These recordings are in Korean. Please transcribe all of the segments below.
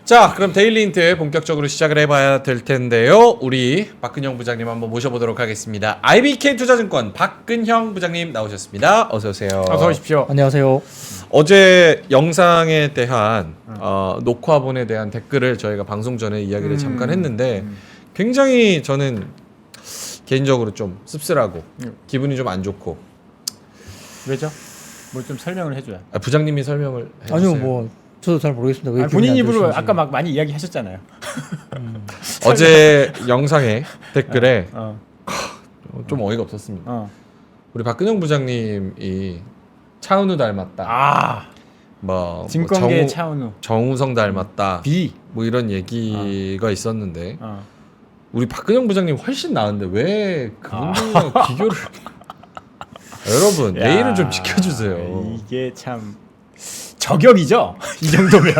자, 그럼 데일리 힌트 본격적으로 시작을 해봐야 될 텐데요. 우리 박근형 부장님 한번 모셔보도록 하겠습니다. IBK 투자증권 박근형 부장님 나오셨습니다. 어서 오세요. 어서 오십시오. 안녕하세요. 어제 영상에 대한 녹화본에 대한 댓글을 저희가 방송 전에 이야기를 잠깐 했는데 굉장히 저는 개인적으로 좀 씁쓸하고 기분이 좀 안 좋고. 왜죠? 뭘 좀 설명을 해줘야. 부장님이 설명을 해주세요. 아니요, 뭐 저도 잘 모르겠습니다. 왜 본인 기분이 안 입으로 좋으신지. 아까 막 많이 이야기하셨잖아요. 어제 영상에 댓글에 좀 어이가 없었습니다. 우리 박근형 부장님이 차은우 닮았다. 아, 뭐 증권계 차은우. 정우성 닮았다. B. 뭐 이런 얘기가 있었는데 우리 박근형 부장님 훨씬 나은데 왜 그분들이랑 비교를? 여러분 야, 내일은 좀 지켜주세요. 이게 참 저격이죠. 이 정도면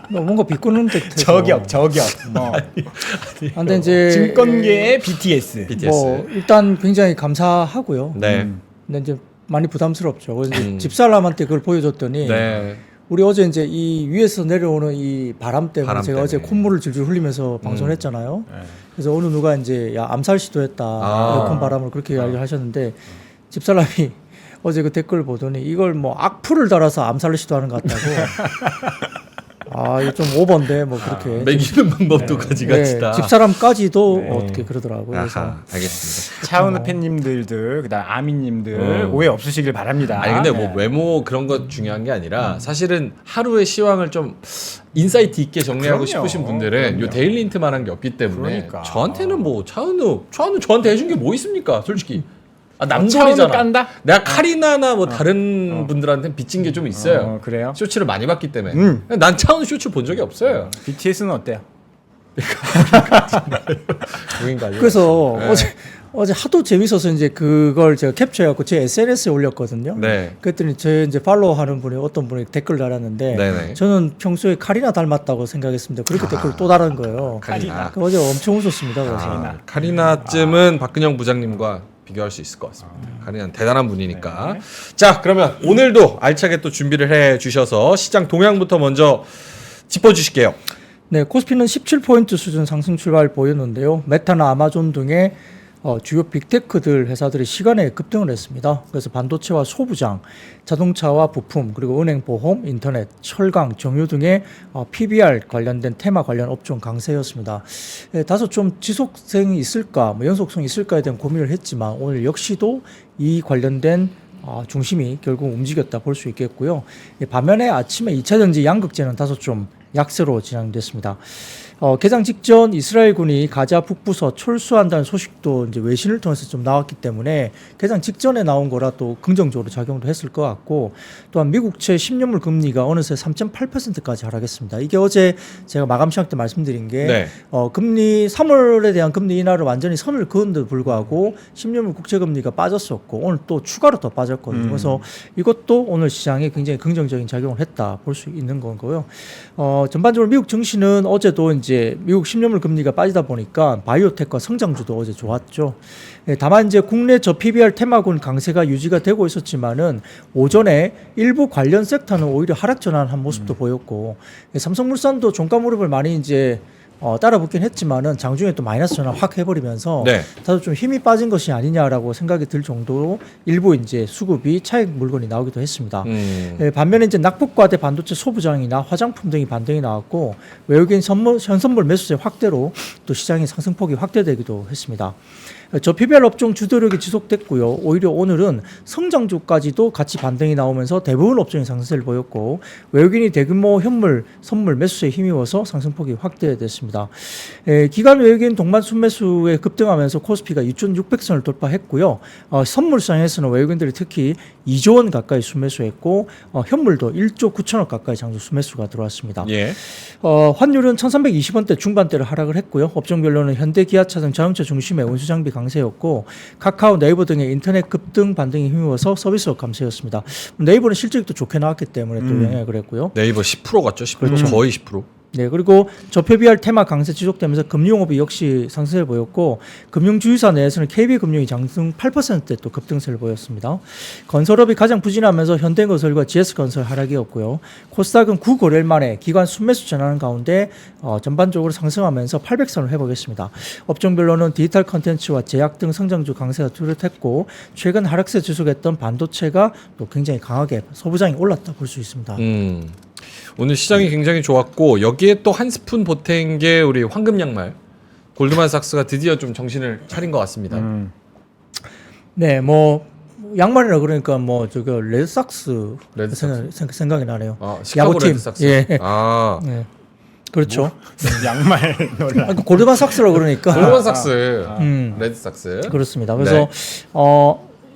뭔가 비꼬는 듯해서. 저격. 근데 이제 증권계의 BTS. 뭐 일단 굉장히 감사하고요. 네. 근데 이제 많이 부담스럽죠. 그래서 이제 집사람한테 그걸 보여줬더니 네. 우리 어제 이제 이 위에서 내려오는 이 바람 때문에 바람 제가 때문에. 어제 콧물을 줄줄 흘리면서 방송을 했잖아요. 그래서 어느 누가 이제 야 암살 시도했다. 에어컨 바람을 그렇게 이야기를 하셨는데 집사람이 어제 그 댓글 보더니 이걸 뭐 악플을 달아서 암살을 시도하는 것 같다고. 아, 이거 좀 오버인데 뭐 그렇게. 매기는 방법도 가지가지다. 집사람까지도 어떻게 그러더라고요. 그래서 아하, 알겠습니다. 차은우 팬님들들, 그다음 아미님들 오해 없으시길 바랍니다. 아니 근데 뭐 외모 그런 것 중요한 게 아니라 사실은 하루의 시황을 좀 인사이트 있게 정리하고 그럼요. 싶으신 분들은 요 데일리 힌트만한 게 없기 때문에 그러니까. 저한테는 뭐 차은우 저한테 해준 게 뭐 있습니까 솔직히. 차은우 남돌이잖아. 깐다? 내가 카리나나 뭐 다른 분들한테 빚진 게 좀 있어요. 그래요? 쇼츠를 많이 봤기 때문에. 난 차은우 쇼츠 본 적이 없어요. BTS는 어때요? 누군가요? 그래서 어제 하도 재밌어서 이제 그걸 제가 캡처해갖고 제 SNS에 올렸거든요. 네. 그랬더니 제 이제 팔로우하는 분이 어떤 분이 댓글 달았는데 네네. 저는 평소에 카리나 닮았다고 생각했습니다. 그렇게 댓글 또 달은 거예요. 카리나. 어제 엄청 웃었습니다. 그래서. 카리나쯤은 박근형 부장님과 비교할 수 있을 것 같습니다. 카리나는 대단한 분이니까. 자, 그러면 오늘도 알차게 또 준비를 해 주셔서 시장 동향부터 먼저 짚어주실게요. 네, 코스피는 17포인트 수준 상승 출발 보였는데요. 메타나 아마존 등의 주요 빅테크들 회사들이 시간에 급등을 했습니다. 그래서 반도체와 소부장, 자동차와 부품, 그리고 은행, 보험, 인터넷, 철강, 정유 등의 PBR 관련된 테마 관련 업종 강세였습니다. 다소 좀 지속성이 있을까, 뭐 연속성이 있을까에 대한 고민을 했지만 오늘 역시도 이 관련된 중심이 결국 움직였다 볼 수 있겠고요. 반면에 아침에 2차전지 양극재는 다소 좀 약세로 진행됐습니다. 개장 직전 이스라엘군이 가자 북부서 철수한다는 소식도 이제 외신을 통해서 좀 나왔기 때문에 개장 직전에 나온 거라 또 긍정적으로 작용도 했을 것 같고, 또한 미국채 10년물 금리가 어느새 3.8%까지 하락했습니다. 이게 어제 제가 마감 시각 때 말씀드린 게 네. 금리 3월에 대한 금리 인하를 완전히 선을 그은데도 불구하고 10년물 국채 금리가 빠졌었고 오늘 또 추가로 더 빠졌거든요. 그래서 이것도 오늘 시장에 굉장히 긍정적인 작용을 했다 볼 수 있는 거고요. 전반적으로 미국 증시는 어제도 이제 미국 10년물 금리가 빠지다 보니까 바이오텍과 성장주도 어제 좋았죠. 다만 이제 국내 PBR 테마군 강세가 유지가 되고 있었지만은 오전에 일부 관련 섹터는 오히려 하락 전환한 모습도 보였고, 삼성물산도 종가 무릎을 많이 이제 따라붙긴 했지만은 장중에 또 마이너스 전환 확 해버리면서 네. 다소 좀 힘이 빠진 것이 아니냐라고 생각이 들 정도로 일부 이제 수급이 차익 물건이 나오기도 했습니다. 반면에 이제 낙폭과대 반도체 소부장이나 화장품 등이 반등이 나왔고, 외국인 현선물 매수세 확대로 또 시장의 상승폭이 확대되기도 했습니다. PBR 업종 주도력이 지속됐고요. 오히려 오늘은 성장주까지도 같이 반등이 나오면서 대부분 업종이 상승세를 보였고, 외국인이 대규모 현물, 선물 매수세에 힘입어서 상승폭이 확대됐습니다. 기관 외국인 동반 순매수에 급등하면서 코스피가 2,600선을 돌파했고요. 선물시장에서는 외국인들이 특히 2조 원 가까이 순매수했고, 현물도 1조 9천억 가까이 장중 순매수가 들어왔습니다. 예. 환율은 1,320원대 중반대를 하락을 했고요. 업종별로는 현대, 기아차 등 자동차 중심의 운수장비 강세였고, 카카오, 네이버 등의 인터넷 급등 반등에 힘입어서 서비스업 감세였습니다. 네이버는 실적이 또 좋게 나왔기 때문에 또 영향을 했고요. 네이버 10% 갔죠. 10%. 그렇죠. 거의 10%. 네, 그리고 저표 비할 테마 강세 지속되면서 금융업이 역시 상승을 보였고 금융주유사 내에서는 KB금융이 장중 8%대 또 급등세를 보였습니다. 건설업이 가장 부진하면서 현대건설과 GS건설 하락이었고요. 코스닥은 9거래일 만에 기관 순매수 전환하는 가운데 전반적으로 상승하면서 800선을 회복했습니다. 업종별로는 디지털 컨텐츠와 제약 등 성장주 강세가 뚜렷했고 최근 하락세 지속했던 반도체가 또 굉장히 강하게 소부장이 올랐다 볼 수 있습니다. 오늘 시장이 굉장히 좋았고 여기에 또 한 스푼 보탠 게 우리 황금 양말 골드만삭스가 드디어 좀 정신을 차린 것 같습니다. 네, 뭐 양말이라 그러니까 뭐 저거 레드삭스 레드삭스. 생각이 나네요. 아, 시카고 야구팀. 레드삭스. 예. 아, 네. 그렇죠. 양말 논란. 아, 그 골드만삭스라 그러니까. 골드만삭스, 음. 레드삭스. 그렇습니다. 그래서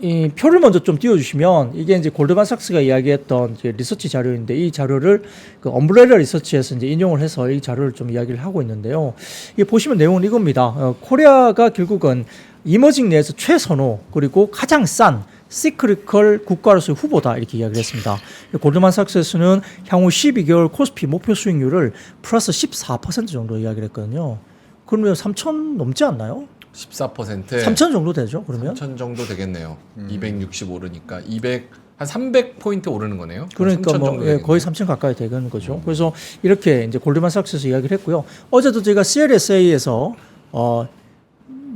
이 표를 먼저 좀 띄워주시면 이게 이제 골드만삭스가 이야기했던 이제 리서치 자료인데 이 자료를 그 엄브레라 리서치에서 이제 인용을 해서 이 자료를 좀 이야기를 하고 있는데요. 이게 보시면 내용은 이겁니다. 코리아가 결국은 이머징 내에서 최선호 그리고 가장 싼 시크리컬 국가로서의 후보다 이렇게 이야기를 했습니다. 골드만삭스에서는 향후 12개월 코스피 목표 수익률을 플러스 14% 정도 이야기를 했거든요. 그러면 3천 넘지 않나요? 14%. 3천 정도 되죠, 그러면? 3천 정도 되겠네요. 260 오르니까 200 한 300포인트 오르는 거네요. 그러니까 3천 뭐 정도 예, 되겠네요. 거의 3천 가까이 되는 거죠. 그래서 이렇게 이제 골드만삭스에서 이야기를 했고요. 어제도 저희가 CLSA에서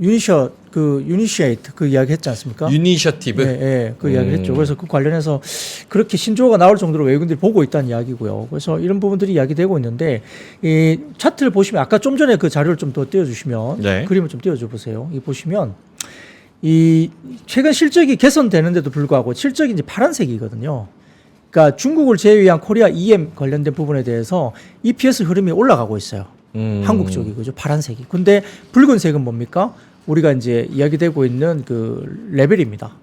유니시에이트 그 이야기 했지 않습니까? 유니셔티브. 예, 예, 그 이야기를 했죠. 그래서 그 관련해서 그렇게 신조어가 나올 정도로 외국인들이 보고 있다는 이야기고요. 그래서 이런 부분들이 이야기되고 있는데 이 차트를 보시면 아까 좀 전에 그 자료를 좀 더 띄워주시면 네. 그림을 좀 띄워줘 보세요. 이 보시면 이 최근 실적이 개선되는데도 불구하고 실적이 이제 파란색이거든요. 그러니까 중국을 제외한 코리아 EM 관련된 부분에 대해서 EPS 흐름이 올라가고 있어요. 한국 쪽이 그죠, 파란색이. 근데 붉은색은 뭡니까? 우리가 이제 이야기되고 있는 그 레벨입니다.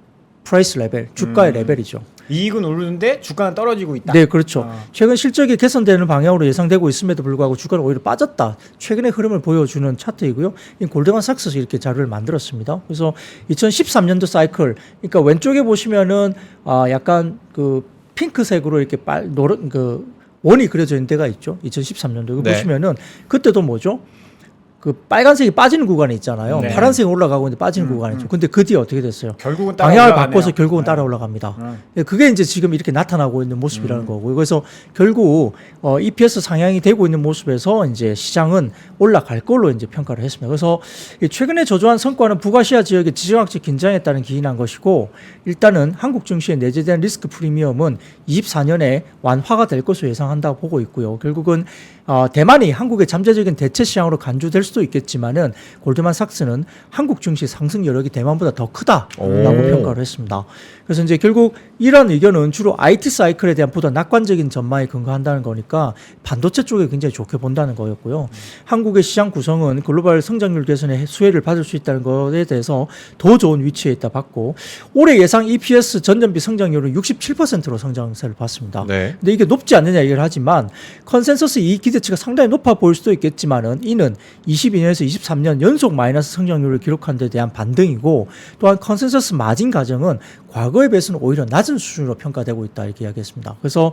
프라이스 레벨, 주가의 레벨이죠. 이익은 오르는데 주가는 떨어지고 있다. 네, 그렇죠. 최근 실적이 개선되는 방향으로 예상되고 있음에도 불구하고 주가는 오히려 빠졌다. 최근의 흐름을 보여주는 차트이고요. 이 골드만삭스에서 이렇게 자료를 만들었습니다. 그래서 2013년도 사이클, 그러니까 왼쪽에 보시면은 약간 그 핑크색으로 이렇게 노란 그 원이 그려져 있는 데가 있죠. 2013년도 이거 네. 보시면은 그때도 뭐죠? 그 빨간색이 빠지는 구간이 있잖아요. 네. 파란색이 올라가고 있는데 빠지는 구간이죠. 근데 그 뒤에 어떻게 됐어요? 결국은 따라 방향을 올라가네요. 바꿔서 결국은 네. 따라 올라갑니다. 그게 이제 지금 이렇게 나타나고 있는 모습이라는 거고요. 그래서 결국 EPS 상향이 되고 있는 모습에서 이제 시장은 올라갈 걸로 이제 평가를 했습니다. 그래서 최근에 저조한 성과는 북아시아 지역의 지정학적 긴장에 따른 기인한 것이고 일단은 한국 증시에 내재된 리스크 프리미엄은 24년에 완화가 될 것으로 예상한다고 보고 있고요. 결국은 대만이 한국의 잠재적인 대체 시장으로 간주될 수도 있겠지만은 골드만삭스는 한국 증시 상승 여력이 대만보다 더 크다라고 평가를 했습니다. 그래서 이제 결국 이런 의견은 주로 IT 사이클에 대한 보다 낙관적인 전망에 근거한다는 거니까 반도체 쪽에 굉장히 좋게 본다는 거였고요. 한국의 시장 구성은 글로벌 성장률 개선에 수혜를 받을 수 있다는 것에 대해서 더 좋은 위치에 있다 봤고 올해 예상 EPS 전년비 성장률은 67%로 성장세를 봤습니다. 네. 근데 이게 높지 않느냐 얘기를 하지만 컨센서스 이익 기대치가 상당히 높아 보일 수도 있겠지만은 이는 22년에서 23년 연속 마이너스 성장률을 기록한 데 대한 반등이고 또한 컨센서스 마진 가정은 과거에 비해서는 오히려 낮은 수준으로 평가되고 있다 이렇게 이야기했습니다. 그래서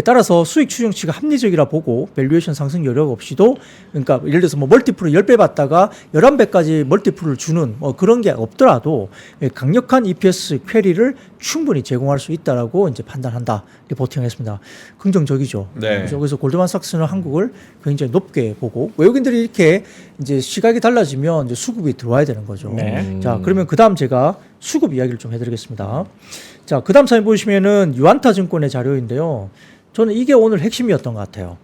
따라서 수익 추정치가 합리적이라 보고 밸류에이션 상승 여력 없이도 그러니까 예를 들어서 뭐 멀티플을 10배 받다가 11배까지 멀티플을 주는 뭐 그런 게 없더라도 강력한 EPS 퀘리를 충분히 제공할 수 있다라고 이제 판단한다 이렇게 보팅했습니다. 긍정적이죠. 네. 그래서 골드만삭스는 한국을 굉장히 높게 보고 외국인들이 이렇게 이제 시각이 달라지면 이제 수급이 들어와야 되는 거죠. 네. 자, 그러면 그다음 제가 수급 이야기를 좀 해드리겠습니다. 자, 그다음 사진 보시면은 유안타 증권의 자료인데요. 저는 이게 오늘 핵심이었던 것 같아요.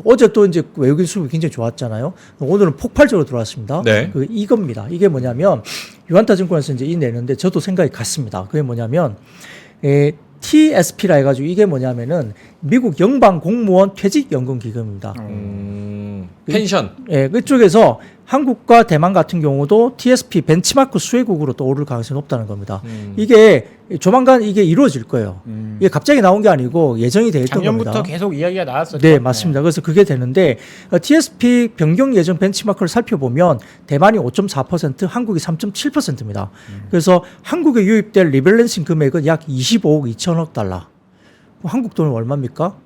어제 또 이제 외국인 수급이 굉장히 좋았잖아요. 오늘은 폭발적으로 들어왔습니다. 네. 이겁니다. 이게 뭐냐면 유안타 증권에서 이제 이 내는데 저도 생각이 같습니다. 그게 뭐냐면 TSP라 해가지고 이게 뭐냐면은 미국 연방 공무원 퇴직연금 기금입니다. 펜션. 예, 그쪽에서 한국과 대만 같은 경우도 TSP 벤치마크 수혜국으로 또 오를 가능성이 높다는 겁니다. 이게 조만간 이게 이루어질 거예요. 이게 갑자기 나온 게 아니고 예정이 돼 있던 작년부터 겁니다. 계속 이야기가 나왔었죠. 네, 맞습니다. 그래서 그게 되는데 TSP 변경 예정 벤치마크를 살펴보면 대만이 5.4%, 한국이 3.7%입니다. 그래서 한국에 유입될 리밸런싱 금액은 약 25억 2천억 달러. 한국 돈은 얼마입니까?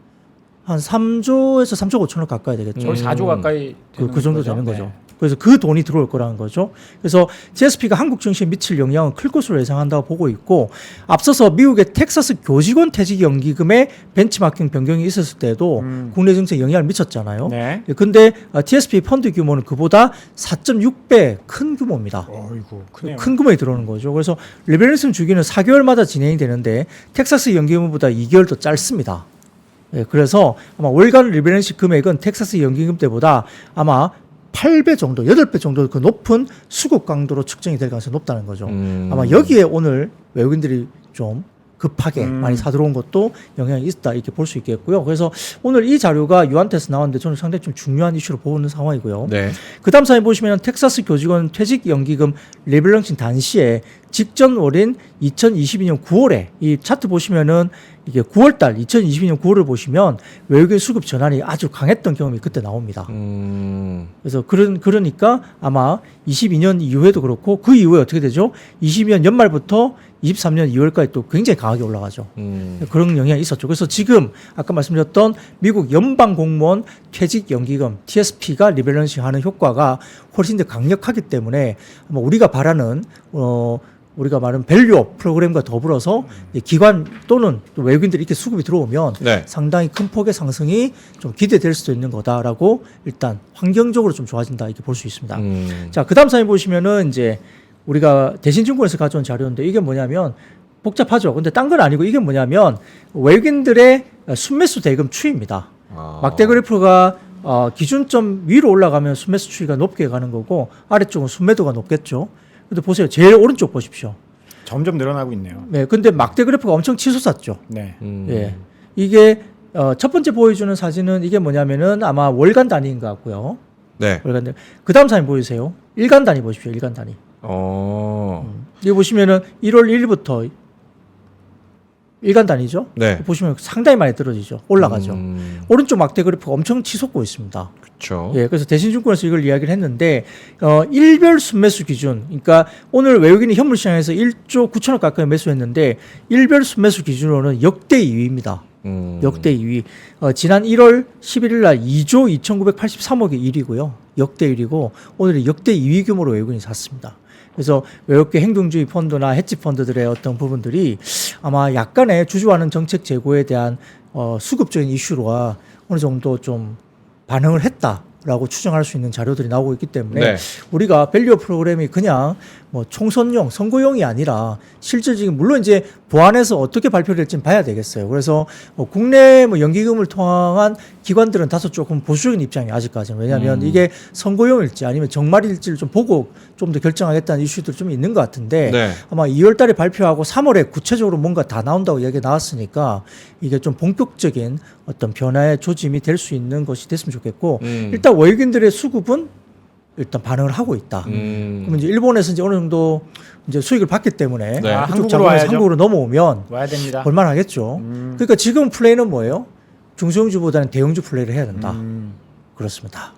한 3조에서 3조 5천억 가까이 되겠죠. 거의 4조 가까이 그 정도 거죠? 되는 거죠. 네. 그래서 그 돈이 들어올 거라는 거죠. 그래서 GSP가 한국 증시에 미칠 영향은 클 것으로 예상한다고 보고 있고, 앞서서 미국의 텍사스 교직원 퇴직 연기금의 벤치마킹 변경이 있었을 때도 국내 증시에 영향을 미쳤잖아요. 네. 근데 TSP 펀드 규모는 그보다 4.6배 큰 규모입니다. 어이구, 크네요. 큰 규모에 들어오는 거죠. 그래서 리밸런싱 주기는 4개월마다 진행이 되는데 텍사스 연기금보다 2개월 더 짧습니다. 예, 그래서 아마 월간 리밸런싱 금액은 텍사스 연기금 때보다 아마 8배 정도, 8배 정도 그 높은 수급 강도로 측정이 될 가능성이 높다는 거죠. 아마 여기에 오늘 외국인들이 좀 급하게 많이 사들어온 것도 영향이 있다 이렇게 볼 수 있겠고요. 그래서 오늘 이 자료가 유한테서 나왔는데 저는 상당히 좀 중요한 이슈로 보는 상황이고요. 네. 그 다음 사진 보시면 텍사스 교직원 퇴직 연기금 리밸런싱 단시에 직전 월인 2022년 9월에 이 차트 보시면은 이게 9월달 2022년 9월을 보시면 외국인 수급 전환이 아주 강했던 경험이 그때 나옵니다. 그래서 그러니까 아마 22년 이후에도 그렇고 그 이후에 어떻게 되죠? 22년 연말부터 23년 2월까지 또 굉장히 강하게 올라가죠. 그런 영향이 있었죠. 그래서 지금 아까 말씀드렸던 미국 연방 공무원 퇴직 연기금 TSP가 리밸런싱 하는 효과가 훨씬 더 강력하기 때문에 아마 우리가 바라는 우리가 말하는 밸류업 프로그램과 더불어서 기관 또는 또 외국인들이 이렇게 수급이 들어오면 네. 상당히 큰 폭의 상승이 좀 기대될 수도 있는 거다라고 일단 환경적으로 좀 좋아진다 이렇게 볼 수 있습니다. 자, 그 다음 사진 보시면은 이제 우리가 대신증권에서 가져온 자료인데 이게 뭐냐면 복잡하죠. 근데 딴 건 아니고 이게 뭐냐면 외국인들의 순매수 대금 추이입니다. 막대 그래프가 기준점 위로 올라가면 순매수 추이가 높게 가는 거고 아래쪽은 순매도가 높겠죠. 근데 보세요. 제일 오른쪽 보십시오. 점점 늘어나고 있네요. 네, 근데 막대 그래프가 엄청 치솟았죠. 네. 예, 이게 첫 번째 보여주는 사진은 이게 뭐냐면은 아마 월간 단위인 것 같고요. 네. 월간 단위. 그 다음 사진 보이세요? 일간 단위 보십시오. 일간 단위. 여기 보시면은 1월 1일부터 일간 단위죠. 네. 보시면 상당히 많이 떨어지죠. 올라가죠. 오른쪽 막대 그래프가 엄청 치솟고 있습니다. 그렇죠. 예, 그래서 대신증권에서 이걸 이야기를 했는데 일별 순매수 기준, 그러니까 오늘 외국인이 현물 시장에서 1조 9천억 가까이 매수했는데 일별 순매수 기준으로는 역대 2위입니다. 역대 2위. 지난 1월 11일 날 2조 2,983억이 1위고요. 역대 1위고 오늘은 역대 2위 규모로 외국인이 샀습니다. 그래서 외국계 행동주의 펀드나 헤지 펀드들의 어떤 부분들이 아마 약간의 주주하는 정책 재고에 대한 수급적인 이슈로와 어느 정도 좀 반응을 했다라고 추정할 수 있는 자료들이 나오고 있기 때문에 네. 우리가 밸류 프로그램이 그냥 뭐 총선용, 선거용이 아니라 실질적인 물론 이제 보안해서 어떻게 발표될지는 봐야 되겠어요. 그래서 국내 뭐 연기금을 통한 기관들은 다소 조금 보수적인 입장이 아직까지는 왜냐하면 이게 선거용일지 아니면 정말일지를 좀 보고 좀 더 결정하겠다는 이슈들이 좀 있는 것 같은데 네. 아마 2월달에 발표하고 3월에 구체적으로 뭔가 다 나온다고 얘기가 나왔으니까 이게 좀 본격적인 어떤 변화의 조짐이 될 수 있는 것이 됐으면 좋겠고 일단 외국인들의 수급은 일단 반응을 하고 있다. 그러면 이제 일본에서 이제 어느 정도 이제 수익을 받기 때문에 네. 한국 한국으로 자본에서 와야죠. 한국으로 넘어오면 와야 됩니다. 볼만하겠죠. 그러니까 지금 플레이는 뭐예요? 중소형주보다는 대형주 플레이를 해야 된다. 그렇습니다.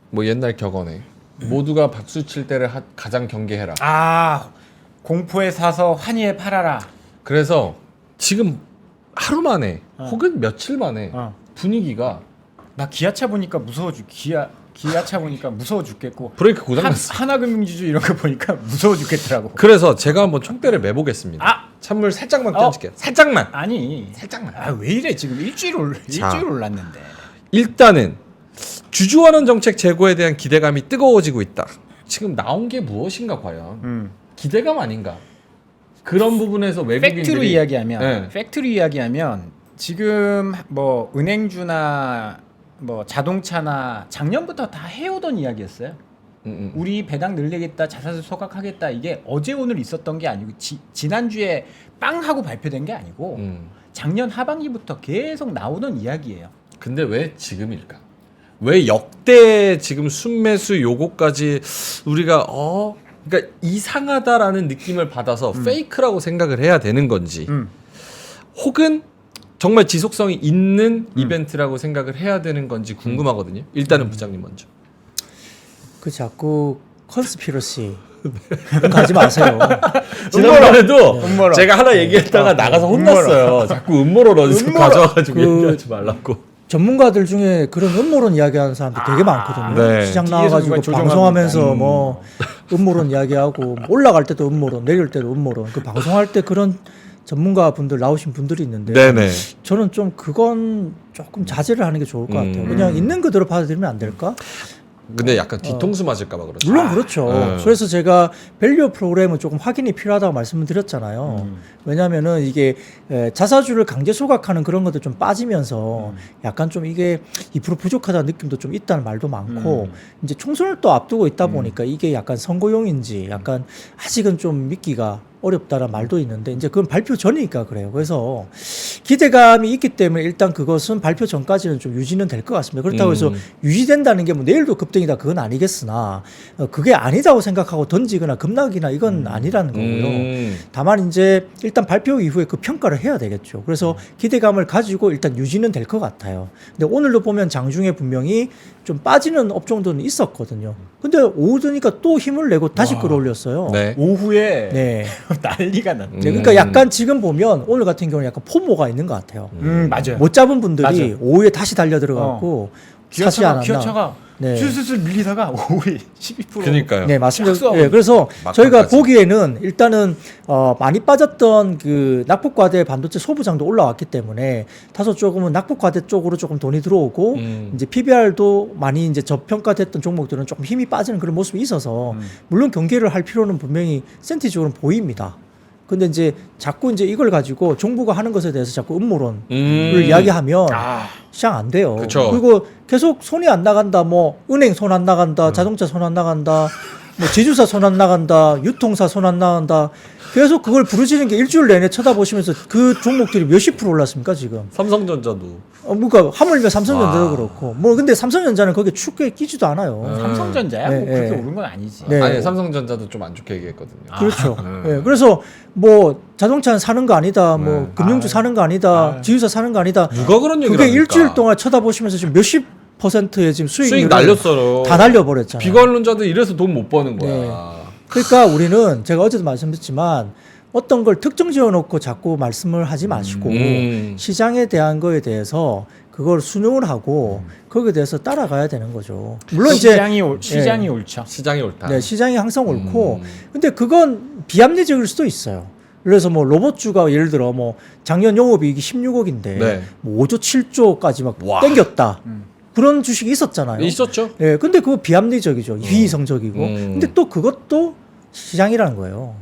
뭐 옛날 격언에 모두가 박수 칠 때를 가장 경계해라. 공포에 사서 환희에 팔아라. 그래서 지금 하루 만에 혹은 며칠 만에 분위기가 나 기아차 보니까 무서워 기아차 보니까 무서워 죽겠고 브레이크 고장났어. 하나금융지주 이런 거 보니까 무서워 죽겠더라고. 그래서 제가 한번 총대를 매보겠습니다. 찬물 살짝만 던질게요. 살짝만. 아니 살짝만. 왜 이래 지금 일주일 올랐는데. 일단은 주주환원 정책 재고에 대한 기대감이 뜨거워지고 있다. 지금 나온 게 무엇인가 과연 기대감 아닌가? 그런 부분에서 외국인들이 팩트로 이야기하면 지금 뭐 은행주나 뭐 자동차나 작년부터 다 해오던 이야기였어요. 우리 배당 늘리겠다, 자사주 소각하겠다 이게 어제 오늘 있었던 게 아니고 지난주에 빵 하고 발표된 게 아니고 작년 하반기부터 계속 나오던 이야기예요. 근데 왜 지금일까? 왜 역대 지금 순매수 요거까지 우리가 그러니까 이상하다라는 느낌을 받아서 페이크라고 생각을 해야 되는 건지 혹은 정말 지속성이 있는 이벤트라고 생각을 해야 되는 건지 궁금하거든요. 일단은 부장님 먼저. 그 자꾸 컨스피러시 가지 마세요. 지난번에도 음모론. 제가 하나 얘기했다가 나가서 혼났어요. 자꾸 음모론 어디서 음모론. 가져와가지고 그- 얘기하지 말라고. 전문가들 중에 그런 음모론 이야기하는 사람들 되게 많거든요. 네. 시장 뒤에서 나와가지고 누가 조종합니다. 방송하면서 뭐 음모론 이야기하고 올라갈 때도 음모론, 내릴 때도 음모론. 그 방송할 때 그런 전문가 분들 나오신 분들이 있는데 네네. 저는 좀 그건 조금 자제를 하는 게 좋을 것 같아요. 그냥 있는 그대로 받아들이면 안 될까? 근데 약간 뒤통수 맞을까봐 그렇죠. 물론 그렇죠. 네. 그래서 제가 밸류 프로그램은 조금 확인이 필요하다고 말씀을 드렸잖아요. 왜냐하면은 이게 자사주를 강제 소각하는 그런 것들 좀 빠지면서 약간 좀 이게 2% 부족하다는 느낌도 좀 있다는 말도 많고 이제 총선을 또 앞두고 있다 보니까 이게 약간 선거용인지 약간 아직은 좀 믿기가 어렵다는 말도 있는데 이제 그건 발표 전이니까 그래요. 그래서 기대감이 있기 때문에 일단 그것은 발표 전까지는 좀 유지는 될 것 같습니다. 그렇다고 해서 유지된다는 게 뭐 내일도 급등이다 그건 아니겠으나 그게 아니다고 생각하고 던지거나 급락이나 이건 아니라는 거고요. 다만 이제 일단 발표 이후에 그 평가를 해야 되겠죠. 그래서 기대감을 가지고 일단 유지는 될 것 같아요. 근데 오늘도 보면 장중에 분명히 좀 빠지는 업종들은 있었거든요. 근데 오후 되니까 또 힘을 내고 다시 끌어올렸어요. 네. 오후에 네. 난리가 났죠. 네, 그러니까 약간 지금 보면 오늘 같은 경우는 약간 포모가 있는 것 같아요. 맞아요. 못 잡은 분들이 맞아요. 오후에 다시 달려 들어갔고 사지 않았나. 기어차가 네. 슬슬 밀리다가 오후에 12%. 그러니까요. 네, 맞습니다. 쫙 네, 그래서 막판까지. 저희가 보기에는 일단은 많이 빠졌던 그 낙폭과대 반도체 소부장도 올라왔기 때문에 다소 조금은 낙폭과대 쪽으로 조금 돈이 들어오고 이제 PBR도 많이 이제 저평가됐던 종목들은 조금 힘이 빠지는 그런 모습이 있어서 물론 경계를 할 필요는 분명히 센티적으로는 보입니다. 근데 이제 자꾸 이제 이걸 가지고 정부가 하는 것에 대해서 자꾸 음모론을 이야기하면 시장 안 돼요. 그쵸. 그리고 계속 손이 안 나간다. 뭐 은행 손 안 나간다. 자동차 손 안 나간다. 뭐 제조사 손 안 나간다. 유통사 손 안 나간다. 계속 그걸 부르시는 게 일주일 내내 쳐다보시면서 그 종목들이 몇십 프로 올랐습니까 지금? 삼성전자도. 그러니까 하물며 삼성전자도 와. 그렇고 뭐 근데 삼성전자는 거기에 축에 끼지도 않아요. 삼성전자야? 네, 뭐 그렇게 네. 오른 건 아니지. 네. 아니 삼성전자도 좀 안 좋게 얘기했거든요. 그렇죠. 예, 그래서 뭐 자동차는 사는 거 아니다, 뭐 네. 금융주 사는 거 아니다, 지유사 사는 거 아니다. 누가 그런 얘기를 그게 합니까? 일주일 동안 쳐다보시면서 지금 몇십 %의 지금 수익 수익률을 날렸어요. 다 날려버렸잖아요. 비관론자들 이래서 돈 못 버는 거야. 네. 그러니까 우리는 제가 어제도 말씀드렸지만 어떤 걸 특정 지어놓고 자꾸 말씀을 하지 마시고 시장에 대한 거에 대해서 그걸 순응을 하고 거기에 대해서 따라가야 되는 거죠. 물론 이제 시장이 옳죠. 시장이 옳다. 네, 시장이 항상 옳고 근데 그건 비합리적일 수도 있어요. 그래서 뭐 로봇주가 예를 들어 뭐 작년 영업이익이 16억인데 네. 뭐 5조 7조까지 막 와. 땡겼다. 그런 주식이 있었잖아요. 있었죠. 예, 근데 그거 비합리적이죠. 비이성적이고. 근데 또 그것도 시장이라는 거예요.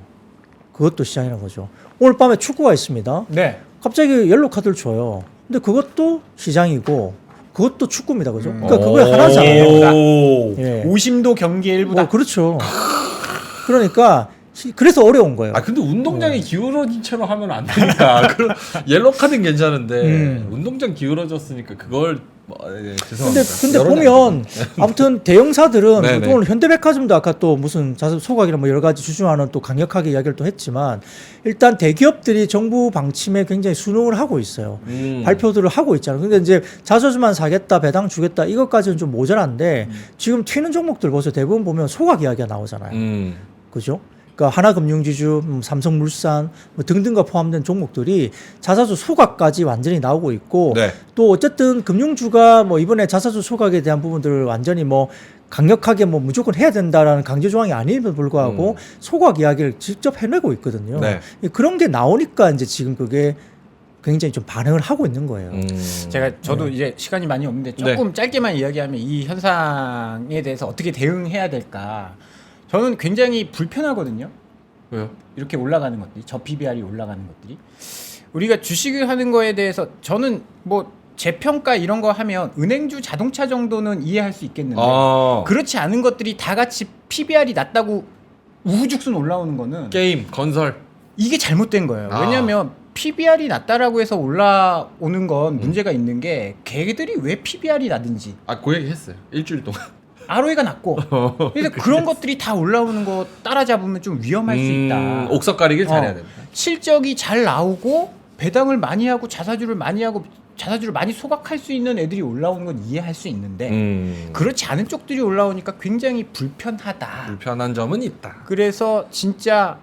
그것도 시장이라는 거죠. 오늘 밤에 축구가 있습니다. 네. 갑자기 옐로 카드를 줘요. 근데 그것도 시장이고 그것도 축구입니다. 그죠? 그러니까 그게 하나잖아요. 오. 예. 오심도 경기의 일부다. 그렇죠. 그러니까 그래서 어려운 거예요. 아 근데 운동장이 기울어진 채로 하면 안 되니까. 그럼 옐로 카드는 괜찮은데 운동장 기울어졌으니까 그걸 죄송합니다. 근데 여론이 보면 아무튼 대형사들은 네네. 오늘 현대백화점도 아까 또 무슨 자사 소각이나 뭐 여러 가지 주주하는 또 강력하게 이야기를 또 했지만 일단 대기업들이 정부 방침에 굉장히 순응을 하고 있어요. 발표들을 하고 있잖아요. 근데 이제 자사주만 사겠다, 배당 주겠다 이것까지는 좀 모자란데 지금 튀는 종목들 보세요. 대부분 보면 소각 이야기가 나오잖아요. 그죠? 그러니까 하나금융지주, 삼성물산 뭐 등등과 포함된 종목들이 자사주 소각까지 완전히 나오고 있고 네. 또 어쨌든 금융주가 뭐 이번에 자사주 소각에 대한 부분들을 완전히 뭐 강력하게 뭐 무조건 해야 된다라는 강제 조항이 아님에도 불구하고 소각 이야기를 직접 해내고 있거든요. 네. 그런 게 나오니까 이제 지금 그게 굉장히 좀 반응을 하고 있는 거예요. 저도 이제 시간이 많이 없는데 조금 짧게만 이야기하면 이 현상에 대해서 어떻게 대응해야 될까? 저는 굉장히 불편하거든요. 왜요? 이렇게 올라가는 것들이, 저 PBR이 올라가는 것들이. 우리가 주식을 하는 거에 대해서 저는 뭐 재평가 이런 거 하면 은행주 자동차 정도는 이해할 수 있겠는데 그렇지 않은 것들이 다 같이 PBR이 낮다고 우후죽순 올라오는 거는 게임, 건설. 이게 잘못된 거예요. 왜냐하면 PBR이 낮다라고 해서 올라오는 건 문제가 있는 게 걔들이 왜 PBR이 낮은지 그 얘기 했어요. 일주일 동안. ROE가 낮고 그래서 그런 것들이 다 올라오는 거 따라잡으면 좀 위험할 수 있다. 옥석 가리기를 잘해야 됩니다. 실적이 잘 나오고 배당을 많이 하고 자사주를 많이 하고 자사주를 많이 소각할 수 있는 애들이 올라오는 건 이해할 수 있는데 그렇지 않은 쪽들이 올라오니까 굉장히 불편하다. 불편한 점은 있다. 그래서 진짜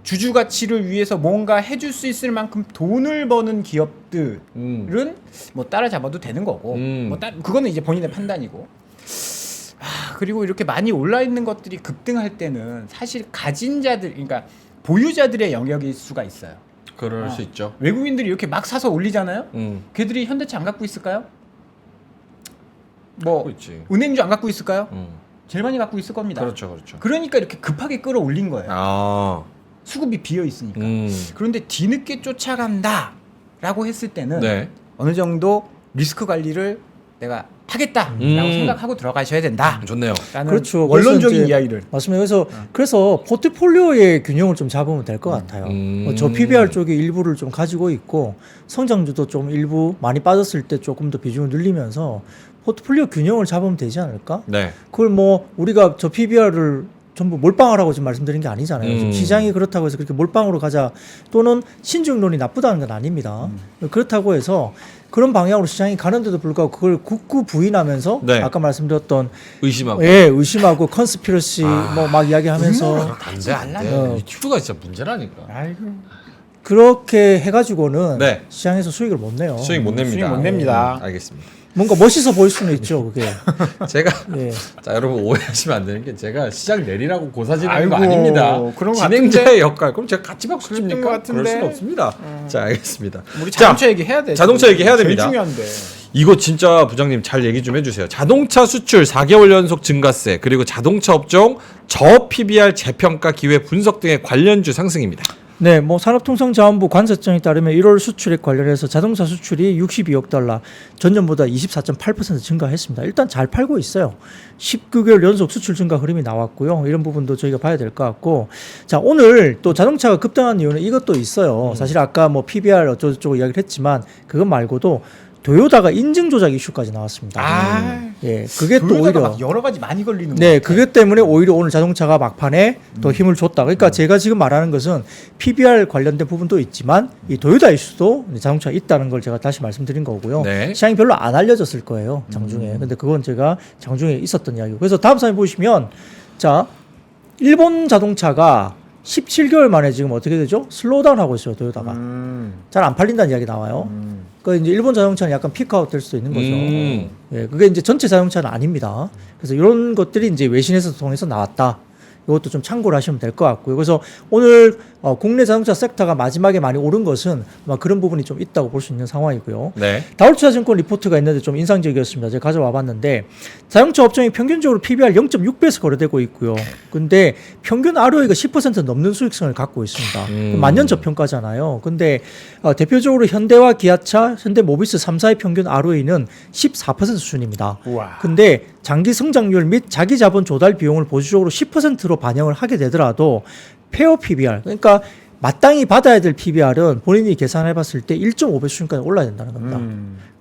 주주 가치를 위해서 뭔가 해줄 수 있을 만큼 돈을 버는 기업들은 뭐 따라잡아도 되는 거고 그거는 이제 본인의 판단이고. 그리고 이렇게 많이 올라 있는 것들이 급등할 때는 사실 가진 자들, 그러니까 보유자들의 영역일 수가 있어요. 그럴 수 있죠. 외국인들이 이렇게 막 사서 올리잖아요. 걔들이 현대차 안 갖고 있을까요? 뭐 갖고 있지. 은행주 안 갖고 있을까요? 제일 많이 갖고 있을 겁니다. 그렇죠, 그렇죠. 그러니까 이렇게 급하게 끌어올린 거예요. 수급이 비어 있으니까. 그런데 뒤늦게 쫓아간다라고 했을 때는 네. 어느 정도 리스크 관리를 내가 하겠다라고 생각하고 들어가셔야 된다. 좋네요. 그렇죠. 원론적인 그래서 이야기를. 맞습니다. 그래서 포트폴리오의 균형을 좀 잡으면 될 것 같아요. 저 PBR 쪽에 일부를 좀 가지고 있고 성장주도 좀 일부 많이 빠졌을 때 조금 더 비중을 늘리면서 포트폴리오 균형을 잡으면 되지 않을까? 네. 그걸 뭐 우리가 저 PBR을 전부 몰빵하라고 지금 말씀드린 게 아니잖아요. 지금 시장이 그렇다고 해서 그렇게 몰빵으로 가자 또는 신중론이 나쁘다는 건 아닙니다. 그렇다고 해서 그런 방향으로 시장이 가는데도 불구하고 그걸 굳고 부인하면서 네. 아까 말씀드렸던 의심하고. 의심하고 컨스피러시 뭐 막 이야기하면서 안돼. 유튜브가 진짜 문제라니까. 아이고. 그렇게 해가지고는 네. 시장에서 수익을 못 내요. 수익 못 냅니다. 수익 못 냅니다. 알겠습니다. 뭔가 멋있어 보일 수는 있죠, 그게. 제가 예. 자 여러분 오해하시면 안 되는 게 제가 시장 내리라고 고사지는 거 아이고, 아닙니다. 그런 거 진행자의 같은데? 역할. 그럼 제가 같이 박수 그랬던 칩니까? 거 같은데? 그럴 수는 없습니다. 자 알겠습니다. 우리 자동차 얘기 해야 돼. 자동차 얘기 해야 됩니다. 제일 중요한데. 이거 진짜 부장님 잘 얘기 좀 해주세요. 자동차 수출 4개월 연속 증가세 그리고 자동차 업종 저 PBR 재평가 기회 분석 등의 관련주 상승입니다. 네, 뭐 산업통상자원부 관세청에 따르면 1월 수출액 관련해서 자동차 수출이 62억 달러, 전년보다 24.8% 증가했습니다. 일단 잘 팔고 있어요. 19개월 연속 수출 증가 흐름이 나왔고요. 이런 부분도 저희가 봐야 될 것 같고, 자 오늘 또 자동차가 급등한 이유는 이것도 있어요. 사실 아까 뭐 PBR 어쩌고저쩌고 이야기를 했지만 그것 말고도 도요타가 인증 조작 이슈까지 나왔습니다. 예, 그게 또 오히려 막 여러 가지 많이 걸리는 네, 것 같아. 그것 때문에 오히려 오늘 자동차가 막판에 더 힘을 줬다. 그러니까 제가 지금 말하는 것은 PBR 관련된 부분도 있지만 이 도요타 이슈도 자동차가 있다는 걸 제가 다시 말씀드린 거고요. 네. 시장이 별로 안 알려졌을 거예요, 장중에. 근데 그건 제가 장중에 있었던 이야기고. 그래서 다음 사진 보시면 자, 일본 자동차가 17개월 만에 지금 어떻게 되죠? 슬로우다운 하고 있어요, 도요타가. 잘 안 팔린다는 이야기 나와요. 그 이제 일본 자동차는 약간 피크아웃 될 수도 있는 거죠. 예, 그게 이제 전체 자동차는 아닙니다. 그래서 이런 것들이 이제 외신에서 통해서 나왔다. 이것도 좀 참고를 하시면 될 것 같고요. 그래서 오늘 국내 자동차 섹터가 마지막에 많이 오른 것은 아마 그런 부분이 좀 있다고 볼 수 있는 상황이고요. 네. 다울투자증권 리포트가 있는데 좀 인상적이었습니다. 제가 가져와 봤는데 자동차 업종이 평균적으로 PBR 0.6배에서 거래되고 있고요. 근데 평균 ROE가 10% 넘는 수익성을 갖고 있습니다. 만년 저평가잖아요. 근데 대표적으로 현대와 기아차, 현대모비스 3사의 평균 ROE는 14% 수준입니다. 우와. 근데 장기 성장률 및 자기 자본 조달 비용을 보수적으로 10%로 반영을 하게 되더라도 페어 PBR, 그러니까 마땅히 받아야 될 PBR은 본인이 계산해 봤을 때 1.5배 수준까지 올라야 된다는 겁니다.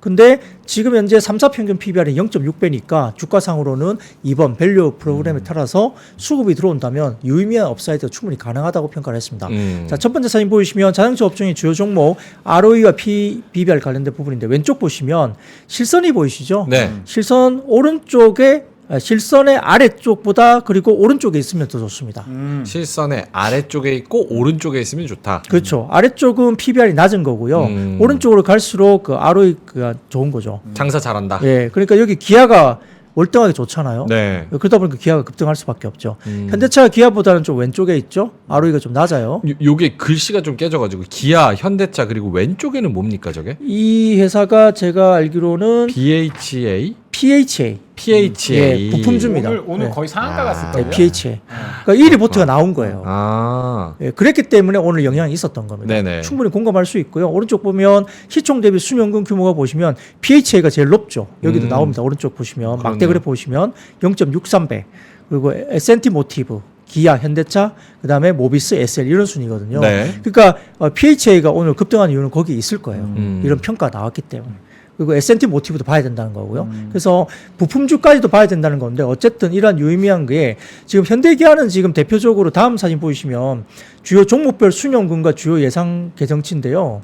근데 지금 현재 3사 평균 PBR이 0.6배니까 주가상으로는 이번 밸류 프로그램에 따라서 수급이 들어온다면 유의미한 업사이드가 충분히 가능하다고 평가를 했습니다. 자, 첫 번째 사진 보시면 자동차 업종의 주요 종목 ROE와 PBR 관련된 부분인데 왼쪽 보시면 실선이 보이시죠? 네. 실선 오른쪽에 실선의 아래쪽보다 그리고 오른쪽에 있으면 더 좋습니다. 실선의 아래쪽에 있고 오른쪽에 있으면 좋다. 그렇죠. 아래쪽은 PBR이 낮은 거고요. 오른쪽으로 갈수록 그 ROE가 좋은 거죠. 장사 잘한다. 예, 그러니까 여기 기아가 월등하게 좋잖아요. 네. 그러다 보니까 기아가 급등할 수밖에 없죠. 현대차가 기아보다는 좀 왼쪽에 있죠. ROE가 좀 낮아요. 요게 글씨가 좀 깨져가지고 기아, 현대차 그리고 왼쪽에는 뭡니까 저게? 이 회사가 제가 알기로는 BHA? PHA. PHA. 예, 부품주입니다. 오늘 네. 거의 상한가 갔을 네, 거예요. PHA. 그러니까 이 리포트가 나온 거예요. 아. 예, 그랬기 때문에 오늘 영향이 있었던 겁니다. 네네. 충분히 공감할 수 있고요. 오른쪽 보면 시총 대비 순연금 규모가 보시면 PHA가 제일 높죠. 여기도 나옵니다. 오른쪽 보시면 그러네요. 막대 그래프 보시면 0.63배. 그리고 S&T 모티브, 기아, 현대차, 그다음에 모비스, SL 이런 순이거든요. 네. 그러니까 PHA가 오늘 급등한 이유는 거기 있을 거예요. 이런 평가가 나왔기 때문에. 그리고 S&T 모티브도 봐야 된다는 거고요. 그래서 부품주까지도 봐야 된다는 건데 어쨌든 이러한 유의미한 게 지금 현대기아는 지금 대표적으로 다음 사진 보시면 주요 종목별 순연금과 주요 예상 계정치인데요.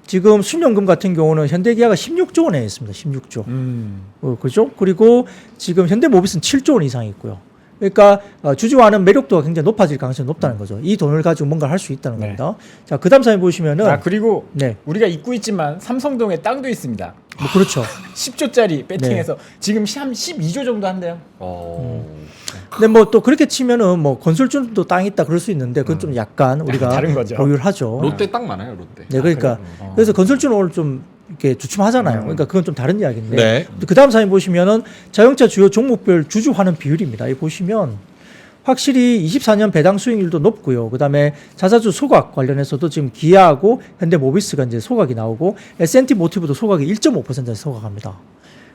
지금 순연금 같은 경우는 현대기아가 16조 원에 있습니다. 16조. 그죠? 그리고 지금 현대모비스는 7조 원 이상 있고요. 그러니까 주주와는 매력도가 굉장히 높아질 가능성이 높다는 거죠. 이 돈을 가지고 뭔가 할 수 있다는 네. 겁니다. 자, 그다음 사진 보시면은 그리고 네. 우리가 잊고 있지만 삼성동에 땅도 있습니다. 뭐 그렇죠. 10조짜리 배팅해서 지금 한 12조 정도 한대요. 근데 뭐 또 그렇게 치면은 뭐 건설주도 땅 있다 그럴 수 있는데 그건 좀 약간 우리가 다른 거죠. 보유하죠. 롯데 딱 많아요, 롯데. 네, 그러니까 그래서 건설주는 오늘 좀 이렇게 주춤하잖아요. 그러니까 그건 좀 다른 이야기인데. 네. 그 다음 사진 보시면은 자동차 주요 종목별 주주 환원 비율입니다. 이 보시면 확실히 24년 배당 수익률도 높고요. 그 다음에 자사주 소각 관련해서도 지금 기아하고 현대모비스가 이제 소각이 나오고 S&T 모티브도 소각이 1.5%에서 소각합니다.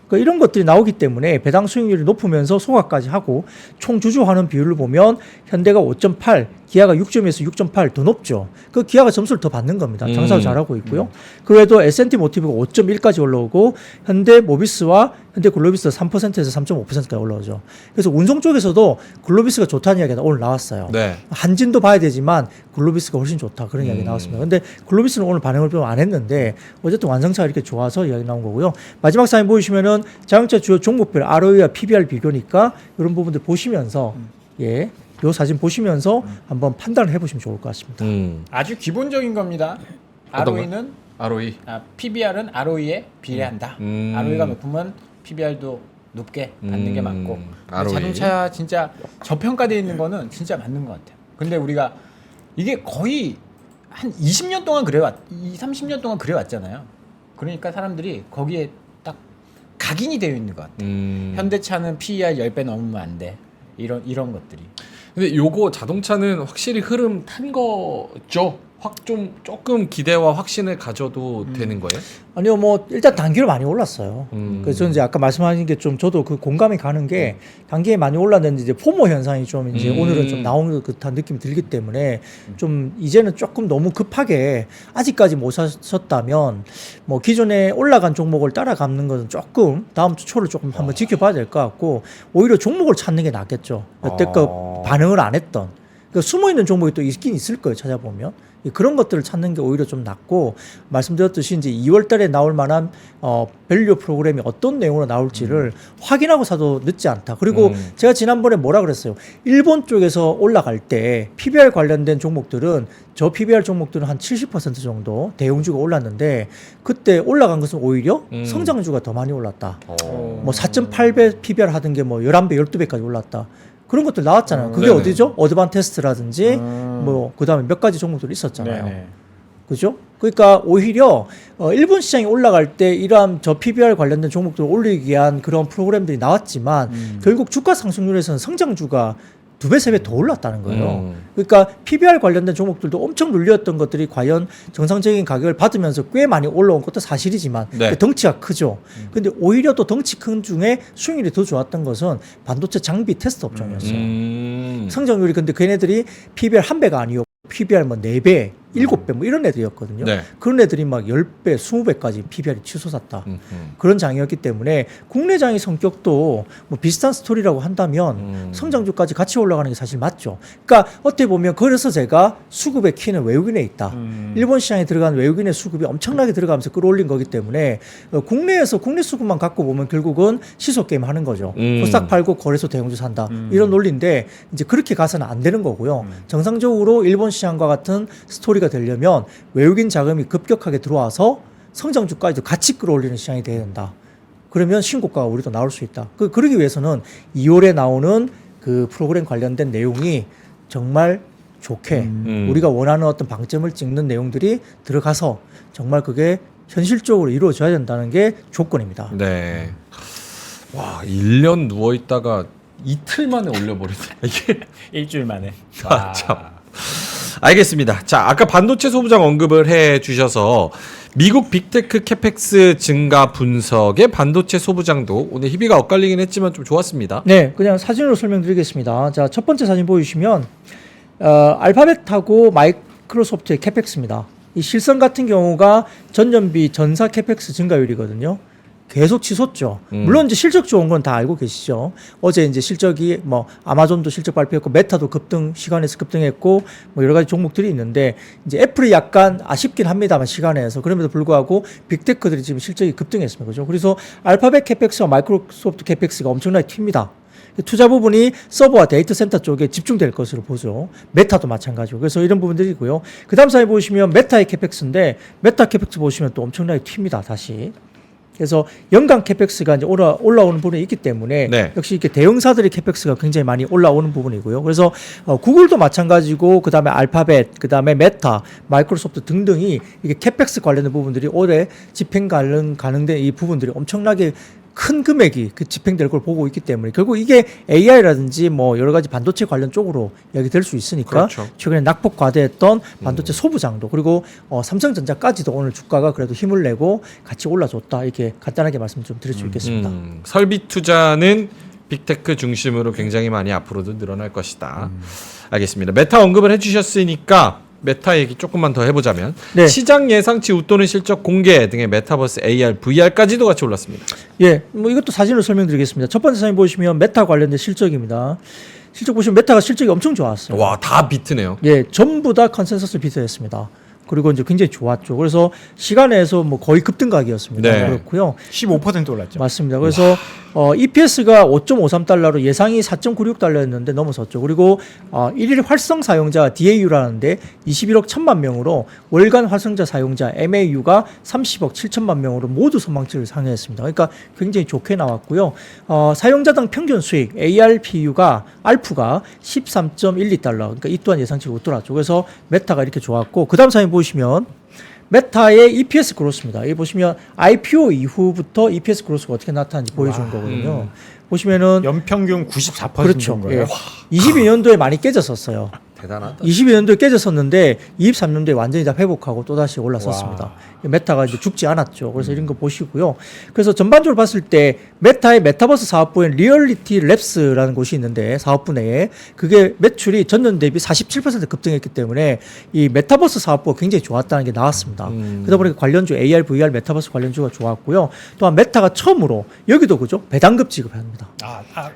그러니까 이런 것들이 나오기 때문에 배당 수익률이 높으면서 소각까지 하고 총 주주 환원 비율을 보면 현대가 5.8, 기아가 6점에서 6.8 더 높죠. 그 기아가 점수를 더 받는 겁니다. 장사도 잘하고 있고요. 그 외에도 S&T 모티브가 5.1까지 올라오고 현대 모비스와 현대 글로비스가 3%에서 3.5%까지 올라오죠. 그래서 운송 쪽에서도 글로비스가 좋다는 이야기가 오늘 나왔어요. 네. 한진도 봐야 되지만 글로비스가 훨씬 좋다 그런 이야기 나왔습니다. 근데 글로비스는 오늘 반응을 별로 안 했는데 어쨌든 완성차가 이렇게 좋아서 이야기 나온 거고요. 마지막 사진 보시면은 자동차 주요 종목별 ROE와 PBR 비교니까 이런 부분들 보시면서 예, 요 사진 보시면서 한번 판단을 해보시면 좋을 것 같습니다. 아주 기본적인 겁니다. 어떤 ROE는 ROE. PBR은 ROE에 비례한다. ROE가 높으면 PBR도 높게 받는 게 맞고 ROE. 자동차 진짜 저평가되어 있는 거는 진짜 맞는 것 같아요. 근데 우리가 이게 거의 한 20년 동안 그래왔, 30년 동안 그래왔잖아요. 그러니까 사람들이 거기에 딱 각인이 되어 있는 것 같아요. 현대차는 PER 10배 넘으면 안 돼. 이런 것들이. 근데 요거 자동차는 확실히 흐름 탄 거죠? 조금 기대와 확신을 가져도 되는 거예요? 아니요, 뭐 일단 단기로 많이 올랐어요. 그래서 이제 아까 말씀하신 게 좀 저도 그 공감이 가는 게 단기에 많이 올랐는데 이제 포모 현상이 좀 이제 오늘은 좀 나오는 듯한 느낌이 들기 때문에 좀 이제는 조금 너무 급하게 아직까지 못 사셨다면 뭐 기존에 올라간 종목을 따라가는 것은 조금 다음 주 초를 조금 한번 지켜봐야 될 것 같고 오히려 종목을 찾는 게 낫겠죠. 여태껏 반응을 안 했던. 그러니까 숨어 있는 종목이 또 있긴 있을 거예요. 찾아보면. 그런 것들을 찾는 게 오히려 좀 낫고 말씀드렸듯이 이제 2월 달에 나올 만한 밸류 프로그램이 어떤 내용으로 나올지를 확인하고 사도 늦지 않다. 그리고 제가 지난번에 뭐라 그랬어요. 일본 쪽에서 올라갈 때 PBR 관련된 종목들은 저 PBR 종목들은 한 70% 정도 대형주가 올랐는데 그때 올라간 것은 오히려 성장주가 더 많이 올랐다. 뭐 4.8배 PBR 하던 게 뭐 11배, 12배까지 올랐다. 그런 것들 나왔잖아요. 그게 네네. 어디죠? 어드반테스트라든지 뭐 그다음에 몇 가지 종목들이 있었잖아요. 네네. 그죠? 그러니까 오히려 일본 시장이 올라갈 때 이러한 저 PBR 관련된 종목들을 올리기 위한 그런 프로그램들이 나왔지만 결국 주가 상승률에서는 성장주가 2배, 3배 더 올랐다는 거예요. 그러니까 PBR 관련된 종목들도 엄청 눌렸던 것들이 과연 정상적인 가격을 받으면서 꽤 많이 올라온 것도 사실이지만 네. 그 덩치가 크죠. 근데 오히려 또 덩치 큰 중에 수익률이 더 좋았던 것은 반도체 장비 테스트 업종이었어요. 성장률이 근데 걔네들이 PBR 1배가 아니었고 PBR 뭐 4배, 7배 뭐 이런 애들이었거든요. 네. 그런 애들이 막 10배, 20배까지 PBR이 치솟았다. 그런 장이었기 때문에 국내 장의 성격도 뭐 비슷한 스토리라고 한다면 성장주까지 같이 올라가는 게 사실 맞죠. 그러니까 어떻게 보면 그래서 제가 수급의 키는 외국인에 있다. 일본 시장에 들어간 외국인의 수급이 엄청나게 들어가면서 끌어올린 거기 때문에 국내에서 국내 수급만 갖고 보면 결국은 시소 게임 하는 거죠. 코스닥 팔고 거래소 대형주 산다. 이런 논리인데 이제 그렇게 가서는 안 되는 거고요. 정상적으로 일본 시장과 같은 스토리가 되려면 외국인 자금이 급격하게 들어와서 성장주까지도 같이 끌어올리는 시장이 돼야 된다. 그러면 신고가가 우리도 나올 수 있다. 그러기 위해서는 2월에 나오는 그 프로그램 관련된 내용이 정말 좋게 우리가 원하는 어떤 방점을 찍는 내용들이 들어가서 정말 그게 현실적으로 이루어져야 된다는 게 조건입니다. 네. 와, 1년 누워 있다가 이틀 만에 올려버리네. 이게 일주일 만에. 아, 참. 알겠습니다. 자, 아까 반도체 소부장 언급을 해 주셔서 미국 빅테크 캐펙스 증가 분석의 반도체 소부장도 오늘 희비가 엇갈리긴 했지만 좀 좋았습니다. 네, 그냥 사진으로 설명드리겠습니다. 자, 첫 번째 사진 보여주시면 알파벳하고 마이크로소프트의 캐펙스입니다. 이 실선 같은 경우가 전년비 전사 캐펙스 증가율이거든요. 계속 치솟죠. 물론 이제 실적 좋은 건 다 알고 계시죠. 어제 이제 실적이 뭐 아마존도 실적 발표했고 메타도 급등 시간에서 급등했고 뭐 여러 가지 종목들이 있는데 이제 애플이 약간 아쉽긴 합니다만 시간에서 그럼에도 불구하고 빅테크들이 지금 실적이 급등했습니다. 그죠? 그래서 알파벳 캐펙스와 마이크로소프트 캐펙스가 엄청나게 튑니다. 투자 부분이 서버와 데이터 센터 쪽에 집중될 것으로 보죠. 메타도 마찬가지고. 그래서 이런 부분들이고요. 그 다음 사에 보시면 메타의 캐펙스인데 메타 캐펙스 보시면 또 엄청나게 튑니다. 다시. 그래서 연간 캐펙스가 이제 올라오는 부분이 있기 때문에 네. 역시 이렇게 대형사들의 캐펙스가 굉장히 많이 올라오는 부분이고요. 그래서 구글도 마찬가지고 그다음에 알파벳, 그다음에 메타, 마이크로소프트 등등이 이게 캐펙스 관련된 부분들이 올해 집행 가능된 이 부분들이 엄청나게 큰 금액이 그 집행될 걸 보고 있기 때문에 결국 이게 AI라든지 뭐 여러 가지 반도체 관련 쪽으로 이야기될 수 있으니까 그렇죠. 최근에 낙폭 과대했던 반도체 소부장도 그리고 삼성전자까지도 오늘 주가가 그래도 힘을 내고 같이 올라줬다 이렇게 간단하게 말씀 좀 드릴 수 있겠습니다. 설비 투자는 빅테크 중심으로 굉장히 많이 앞으로도 늘어날 것이다. 알겠습니다. 메타 언급을 해주셨으니까 메타 얘기 조금만 더 해보자면 네. 시장 예상치 웃도는 실적 공개 등의 메타버스 AR, VR까지도 같이 올랐습니다. 예, 뭐 이것도 사진으로 설명드리겠습니다. 첫 번째 사진 보시면 메타 관련된 실적입니다. 실적 보시면 메타가 실적이 엄청 좋았어요. 와, 다 비트네요. 예, 전부 다 컨센서스 비트했습니다. 그리고 이제 굉장히 좋았죠. 그래서 시간에서 뭐 거의 급등각이었습니다. 네. 그렇고요. 15% 올랐죠. 맞습니다. 그래서 EPS가 5.53달러로 예상이 4.96달러였는데 넘어섰죠. 그리고 1일 활성 사용자 DAU라는데 21억 1천만 명으로 월간 활성자 사용자 MAU가 30억 7천만 명으로 모두 선망치를 상회했습니다. 그러니까 굉장히 좋게 나왔고요. 사용자당 평균 수익 ARPU가 알프가 13.12달러. 그러니까 이 또한 예상치를 웃돌았죠. 그래서 메타가 이렇게 좋았고 그다음 사진 보시면 메타의 EPS 그로스입니다. 여기 보시면 IPO 이후부터 EPS 그로스가 어떻게 나타나는지 보여주는 거거든요. 보시면은 연평균 94% 그렇죠. 거예요. 예. 22년도에 많이 깨졌었어요. 대단하다. 22년도에 깨졌었는데 23년도에 완전히 다 회복하고 또 다시 올라섰습니다. 메타가 이제 죽지 않았죠. 그래서 이런 거 보시고요. 그래서 전반적으로 봤을 때 메타의 메타버스 사업부인 리얼리티 랩스라는 곳이 있는데 사업부 내에 그게 매출이 전년 대비 47% 급등했기 때문에 이 메타버스 사업부가 굉장히 좋았다는 게 나왔습니다. 그러다 보니까 관련주 AR, VR 메타버스 관련주가 좋았고요. 또한 메타가 처음으로 여기도 그죠? 배당급 지급합니다.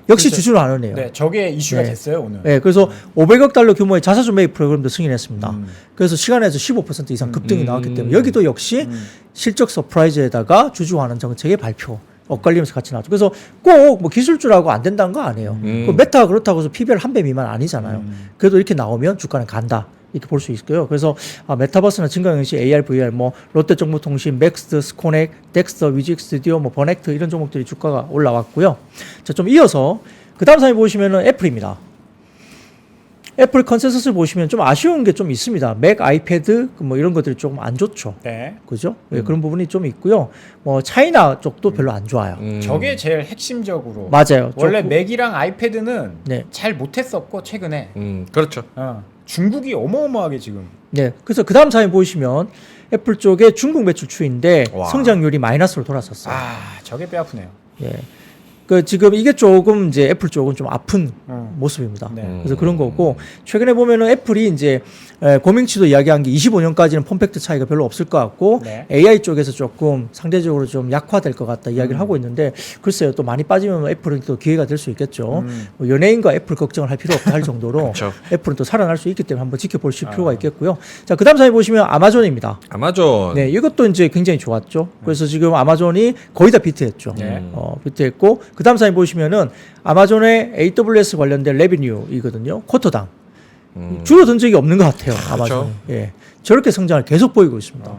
역시 그렇죠. 주주를 안 하네요. 네, 저게 이슈가 네. 됐어요 오늘. 네, 그래서 500억 달러 규모의 자사주 매입 프로그램도 승인했습니다. 그래서 시간에서 15% 이상 급등이 나왔기 때문에 여기도 역시 실적 서프라이즈에다가 주주환원 정책의 발표 엇갈리면서 같이 나왔죠. 그래서 꼭 뭐 기술주라고 안 된다는 거 아니에요. 그 메타가 그렇다고 해서 PBR 한 배 미만 아니잖아요. 그래도 이렇게 나오면 주가는 간다. 이렇게 볼 수 있고요. 그래서 메타버스나 증강현실, AR, VR, 뭐 롯데정보통신, 맥스트, 스코넥, 덱스터, 위직 스튜디오, 뭐 버넥트 이런 종목들이 주가가 올라왔고요. 자, 좀 이어서 그 다음 사진 보시면은 애플입니다. 애플 컨센서스 보시면 좀 아쉬운 게 좀 있습니다. 맥, 아이패드 뭐 이런 것들이 조금 안 좋죠. 네. 그죠? 예, 그런 부분이 좀 있고요. 뭐 차이나 쪽도 별로 안 좋아요. 저게 제일 핵심적으로. 맞아요. 원래 조금- 맥이랑 아이패드는 네. 잘 못했었고 최근에 그렇죠. 중국이 어마어마하게 지금. 네. 그래서 그 다음 사진 보시면 애플 쪽에 중국 매출 추이인데 와. 성장률이 마이너스로 돌아섰어요. 저게 뼈 아프네요. 예. 그 지금 이게 조금 이제 애플 쪽은 좀 아픈 모습입니다. 네. 그래서 그런 거고 최근에 보면은 애플이 이제 고명치도 이야기한 게 25년까지는 폼팩트 차이가 별로 없을 것 같고 네. AI 쪽에서 조금 상대적으로 좀 약화될 것 같다 이야기를 하고 있는데 글쎄요 또 많이 빠지면 애플은 또 기회가 될 수 있겠죠. 뭐 연예인과 애플 걱정을 할 필요 없다 할 정도로 그렇죠. 애플은 또 살아날 수 있기 때문에 한번 지켜보실 필요가 있겠고요. 자 그다음 사진 보시면 아마존입니다. 아마존. 네, 이것도 이제 굉장히 좋았죠. 그래서 지금 아마존이 거의 다 비트했죠. 네. 비트했고 그 다음 사진 보시면은 아마존의 AWS 관련된 레비뉴이거든요. 쿼터당 줄어든 적이 없는 것 같아요. 아마존. 예, 저렇게 성장을 계속 보이고 있습니다.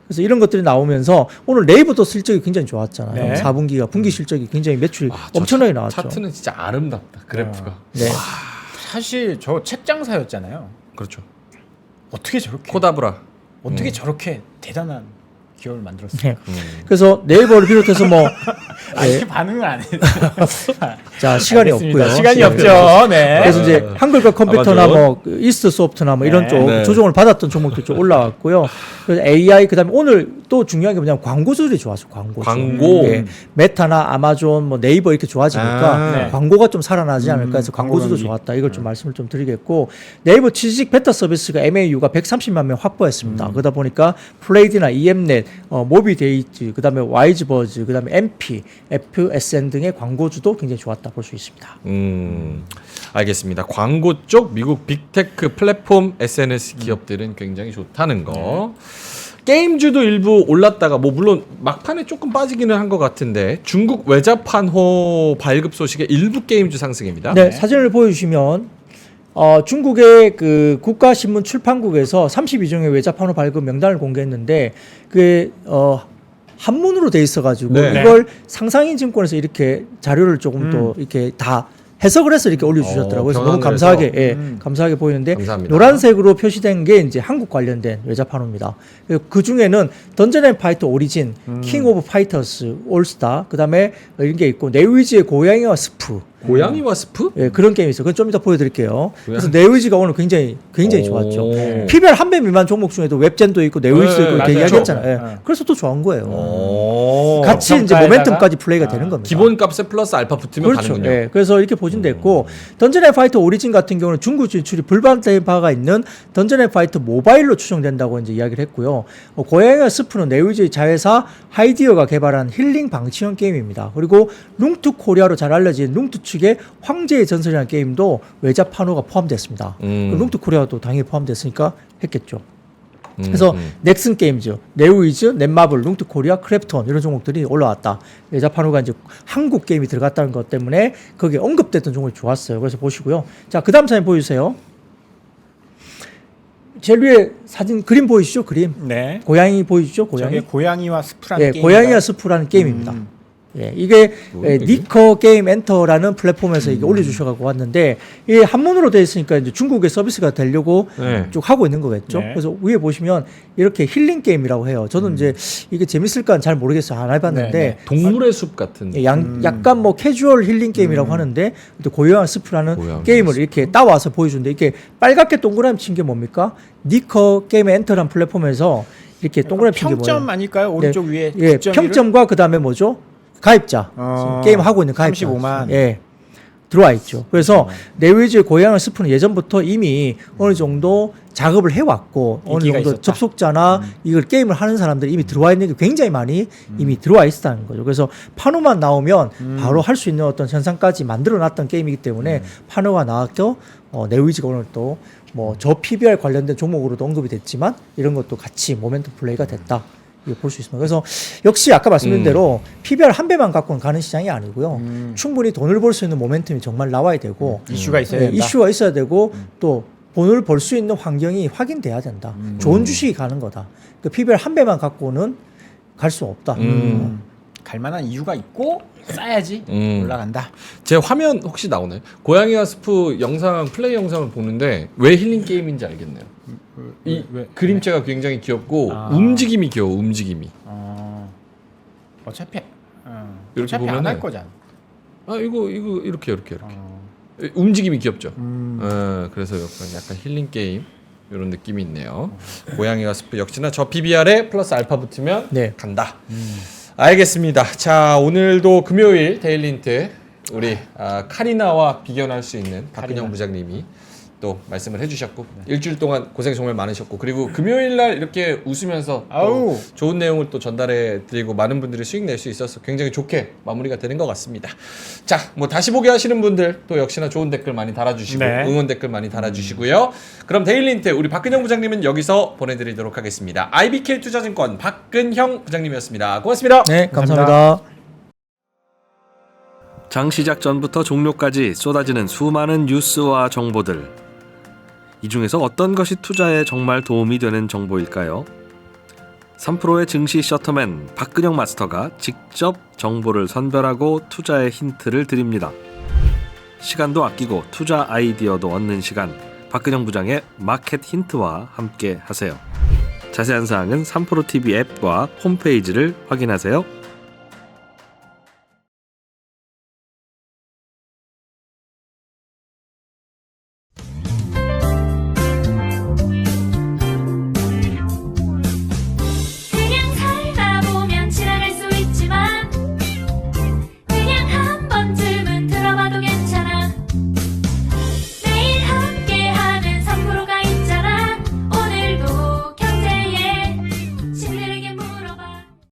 그래서 이런 것들이 나오면서 오늘 네이버도 실적이 굉장히 좋았잖아요. 네. 4분기가 분기 실적이 굉장히 매출이 엄청나게 나왔죠. 차트는 진짜 아름답다. 그래프가. 네. 사실 저 책 장사였잖아요. 그렇죠. 어떻게 저렇게 코다브라. 어떻게 저렇게 대단한 기업을 만들었어요? 네. 그래서 네이버를 비롯해서 뭐 이렇게 반응을 안 해요. 자 시간이 알겠습니다. 없고요. 시간이 없죠. 네. 그래서 이제 한글과 컴퓨터나 아마존. 뭐 이스트 소프트나 뭐 이런 네. 쪽 네. 조정을 받았던 종목도 좀 올라왔고요. 그래서 AI 그다음에 오늘 또 중요한 게 뭐냐면 광고주들이 좋았어요. 광고. 예. 메타나 아마존 뭐 네이버 이렇게 좋아지니까 네. 광고가 좀 살아나지 않을까 해서 광고주도 광고 좋았다. 이걸 좀 말씀을 좀 드리겠고 네이버 취직 베타 서비스가 MAU가 130만 명 확보했습니다. 그러다 보니까 플레이드나 EM넷 모비데이즈, 그다음에 와이즈버즈, 그다음에 MP, FSN 등의 광고주도 굉장히 좋았다 볼 수 있습니다. 알겠습니다. 광고 쪽 미국 빅테크 플랫폼 SNS 기업들은 굉장히 좋다는 거. 게임주도 일부 올랐다가 뭐 물론 막판에 조금 빠지기는 한 것 같은데 중국 외자판호 발급 소식에 일부 게임주 상승입니다. 네, 사진을 보여주시면 중국의 그 국가신문 출판국에서 32종의 외자판호 발급 명단을 공개했는데 그게 한문으로 돼 있어가지고 네. 이걸 상상인증권에서 이렇게 자료를 조금 더 이렇게 다 해석을 해서 이렇게 올려주셨더라고요. 그래서 너무 변환을 감사하게, 해서. 예, 감사하게 보이는데 감사합니다. 노란색으로 표시된 게 이제 한국 관련된 외자판호입니다. 그 중에는 던전 앤 파이터 오리진, 킹 오브 파이터스 올스타, 그다음에 이런 게 있고 네위즈의 고양이와 스프. 고양이와 스프? 예, 그런 게임이 있어요. 그건 좀 이따 보여드릴게요. 그래서 네위즈가 오늘 굉장히 좋았죠. 오. PBR 한 배 미만 종목 중에도 웹젠도 있고 네위즈도 있고 이렇게 맞아요. 이야기했잖아요. 예. 네. 그래서 또 좋은 거예요. 오. 같이 이제 평가에다가? 모멘텀까지 플레이가 되는 겁니다. 기본 값에 플러스 알파 붙으면 그렇죠. 가는군요. 예, 그래서 이렇게 보진됐고 던전 앤 파이터 오리진 같은 경우는 중국 진출이 불발된 바가 있는 던전 앤 파이터 모바일로 추정된다고 이제 이야기를 했고요. 고양이와 스프는 네위즈의 자회사 하이디어가 개발한 힐링 방치형 게임입니다. 그리고 룽투 코리아로 잘 알려진 룽투 측의 황제의 전설이라는 게임도 외자판호가 포함됐습니다. 룽투 코리아도 당연히 포함됐으니까 했겠죠. 그래서 넥슨 게임즈, 네오이즈, 넷마블, 룽투 코리아, 크래프톤 이런 종목들이 올라왔다. 외자판호가 이제 한국 게임이 들어갔다는 것 때문에 거기에 언급됐던 종목이 좋았어요. 그래서 보시고요. 자, 그 다음 사진 보여주세요. 제일 위에 사진 그림 보이시죠? 그림. 네. 고양이 보이시죠? 고양이. 저게 고양이와 스프라는 예, 게임. 고양이와 스프라는 게임입니다. 예, 이게 니커 게임 엔터라는 플랫폼에서 이게 올려주셔가지고 왔는데 이게 한문으로 되어 있으니까 이제 중국의 서비스가 되려고 네. 쭉 하고 있는 거겠죠. 네. 그래서 위에 보시면 이렇게 힐링 게임이라고 해요. 저는 이제 이게 재밌을까는 잘 모르겠어요. 안 해봤는데 네, 동물의 숲 같은. 예, 약간 뭐 캐주얼 힐링 게임이라고 하는데 또 고요한 스프라는 고요한 게임을 스프. 이렇게 따와서 보여주는데 이렇게 빨갛게 동그라미 친 게 뭡니까? 니커 게임 엔터라는 플랫폼에서 이렇게 동그라미 친 게 뭐예요? 평점 아닐까요? 오른쪽 위에 예, 9.1을? 평점과 그 다음에 뭐죠? 가입자. 게임 하고 있는 가입자. 35만. 예. 들어와 있죠. 그래서 네위즈의 고양이 스프는 예전부터 이미 어느 정도 작업을 해왔고 어느 인기가 정도 있었다. 접속자나 이걸 게임을 하는 사람들이 이미 들어와 있는 게 굉장히 많이 이미 들어와 있었다는 거죠. 그래서 판호만 나오면 바로 할 수 있는 어떤 현상까지 만들어놨던 게임이기 때문에 판호가 나왔고 네위즈가 오늘 또 뭐 저 PBR 관련된 종목으로도 언급이 됐지만 이런 것도 같이 모멘텀 플레이가 됐다. 볼 수 있습니다. 그래서 역시 아까 말씀드린 대로 PBR 한 배만 갖고는 가는 시장이 아니고요. 충분히 돈을 벌 수 있는 모멘텀이 정말 나와야 되고 이슈가 있어야 예, 된다. 이슈가 있어야 되고 또 돈을 벌 수 있는 환경이 확인돼야 된다. 좋은 주식이 가는 거다. 그 PBR 한 배만 갖고는 갈 수 없다. 갈 만한 이유가 있고 싸야지 올라간다. 제 화면 혹시 나오나요? 고양이와 스프 영상 플레이 영상을 보는데 왜 힐링 게임인지 알겠네요. 이 왜? 그림체가 굉장히 귀엽고 아. 움직임이 귀여워. 움직임이. 어차피 이렇게 어차피 안 보면은- 할 거잖아. 아 이거 이렇게 움직임이 귀엽죠. 그래서 약간 힐링 게임 이런 느낌이 있네요. 고양이와 스프 역시나 저 PBR에 플러스 알파 붙으면 네. 간다. 알겠습니다. 자 오늘도 금요일 데일리 힌트 우리 카리나와 비견할 수 있는 박근영 카리나. 부장님이 또 말씀을 해주셨고 일주일 동안 고생 정말 많으셨고 그리고 금요일 날 이렇게 웃으면서 또 아우. 좋은 내용을 또 전달해 드리고 많은 분들이 수익 낼 수 있어서 굉장히 좋게 마무리가 되는 것 같습니다. 자, 뭐 다시 보기 하시는 분들 또 역시나 좋은 댓글 많이 달아주시고 네. 응원 댓글 많이 달아주시고요. 그럼 데일리 힌트 우리 박근영 부장님은 여기서 보내드리도록 하겠습니다. IBK 투자증권 박근형 부장님이었습니다. 고맙습니다. 네, 감사합니다. 장 시작 전부터 종료까지 쏟아지는 수많은 뉴스와 정보들. 이 중에서 어떤 것이 투자에 정말 도움이 되는 정보일까요? 3프로의 증시 셔터맨 박근영 마스터가 직접 정보를 선별하고 투자의 힌트를 드립니다. 시간도 아끼고 투자 아이디어도 얻는 시간, 박근영 부장의 마켓 힌트와 함께 하세요. 자세한 사항은 3프로 TV 앱과 홈페이지를 확인하세요.